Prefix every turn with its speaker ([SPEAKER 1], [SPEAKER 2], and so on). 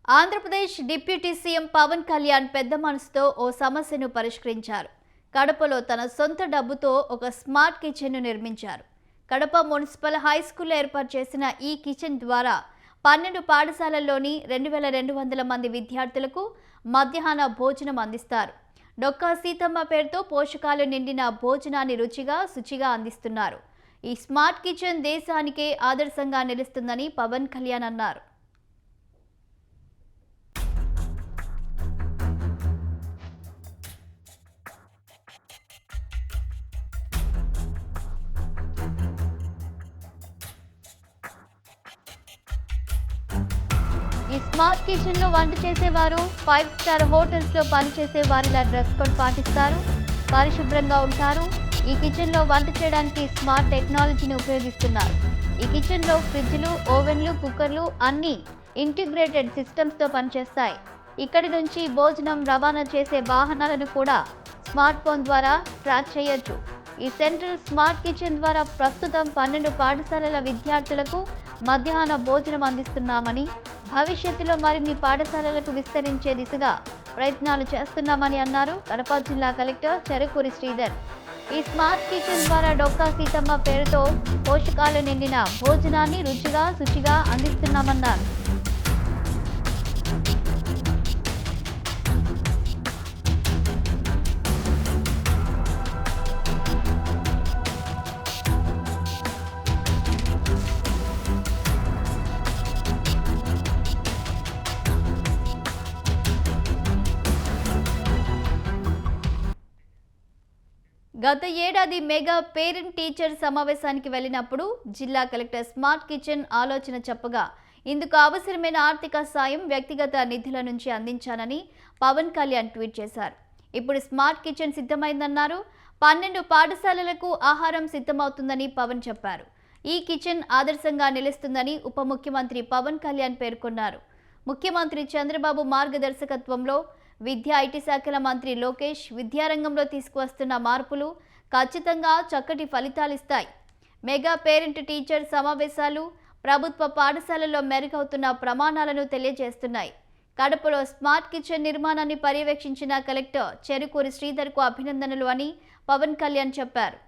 [SPEAKER 1] Andhra Pradesh deputy CM Pawan Kalyan పెద్ద మనసుతో ఓ సమస్యను పరిష్కరించారు. కడపలో తన సొంత డబ్బుతో ఒక స్మార్ట్ కిచెన్ను నిర్మించారు. కడప మున్సిపల్ హై స్కూల్లో ఏర్పాటు చేసిన ఈ కిచెన్ ద్వారా 12 పాఠశాలల్లోని 2200 మంది విద్యార్థులకు మధ్యాహ్న భోజనం అందిస్తారు. డొక్కా సీతమ్మ పేరుతో పోషకాలు నిండిన భోజనాన్ని రుచిగా, శుచిగా అందిస్తున్నారు. ఈ స్మార్ట్ కిచెన్ దేశానికే ఆదర్శంగా నిలుస్తుందని పవన్ కళ్యాణ్ అన్నారు. ఈ స్మార్ట్ కిచెన్ లో వంట చేసేవారు 5 స్టార్ హోటల్స్ లో పనిచేసే వారిలా డ్రెస్ కోడ్ పాటిస్తారు, పరిశుభ్రంగా ఉంటారు. ఈ కిచెన్ లో వంట చేయడానికి స్మార్ట్ టెక్నాలజీని ఉపయోగిస్తున్నారు. ఈ కిచెన్ లో ఫ్రిడ్జ్లు, ఓవెన్లు, కుక్కర్లు అన్ని ఇంటిగ్రేటెడ్ సిస్టమ్స్ తో పనిచేస్తాయి. ఇక్కడి నుంచి భోజనం రవాణా చేసే వాహనాలను కూడా స్మార్ట్ ఫోన్ ద్వారా ట్రాక్ చేయొచ్చు. ఈ సెంట్రల్ స్మార్ట్ కిచెన్ ద్వారా ప్రస్తుతం 12 పాఠశాలల విద్యార్థులకు మధ్యాహ్న భోజనం అందిస్తున్నామని, భవిష్యత్తులో మరిన్ని పాఠశాలలకు విస్తరించే దిశగా ప్రయత్నాలు చేస్తున్నామని అన్నారు కడప జిల్లా కలెక్టర్ చెరుకూరి శ్రీధర్. ఈ స్మార్ట్ కిచెన్ ద్వారా డొక్కా సీతమ్మ పేరుతో పోషకాలు నిండిన భోజనాన్ని రుచిగా, శుచిగా అందిస్తున్నామన్నారు. గత ఏడాది మెగా పేరెంట్ టీచర్ సమావేశానికి వెళ్లినప్పుడు జిల్లా కలెక్టర్ స్మార్ట్ కిచెన్ ఆలోచన చెప్పగా ఇందుకు అవసరమైన ఆర్థిక సాయం వ్యక్తిగత నిధుల నుంచి అందించానని పవన్ కళ్యాణ్ ట్వీట్ చేశారు. ఇప్పుడు స్మార్ట్ కిచెన్ సిద్ధమైందన్నారు. 12 పాఠశాలలకు ఆహారం సిద్ధమవుతుందని పవన్ చెప్పారు. ఈ కిచెన్ ఆదర్శంగా నిలుస్తుందని ఉప ముఖ్యమంత్రి పవన్ కళ్యాణ్ పేర్కొన్నారు. ముఖ్యమంత్రి చంద్రబాబు మార్గదర్శకత్వంలో విద్యా ఐటీ శాఖల మంత్రి లోకేష్ విద్యారంగంలో తీసుకువస్తున్న మార్పులు ఖచ్చితంగా చక్కటి ఫలితాలిస్తాయి. మెగా పేరెంట్ టీచర్ సమావేశాలు ప్రభుత్వ పాఠశాలల్లో మెరుగవుతున్న ప్రమాణాలను తెలియజేస్తున్నాయి. కడపలో స్మార్ట్ కిచెన్ నిర్మాణాన్ని పర్యవేక్షించిన కలెక్టర్ చెరుకూరి శ్రీధర్కు అభినందనలు అని పవన్ కళ్యాణ్ చెప్పారు.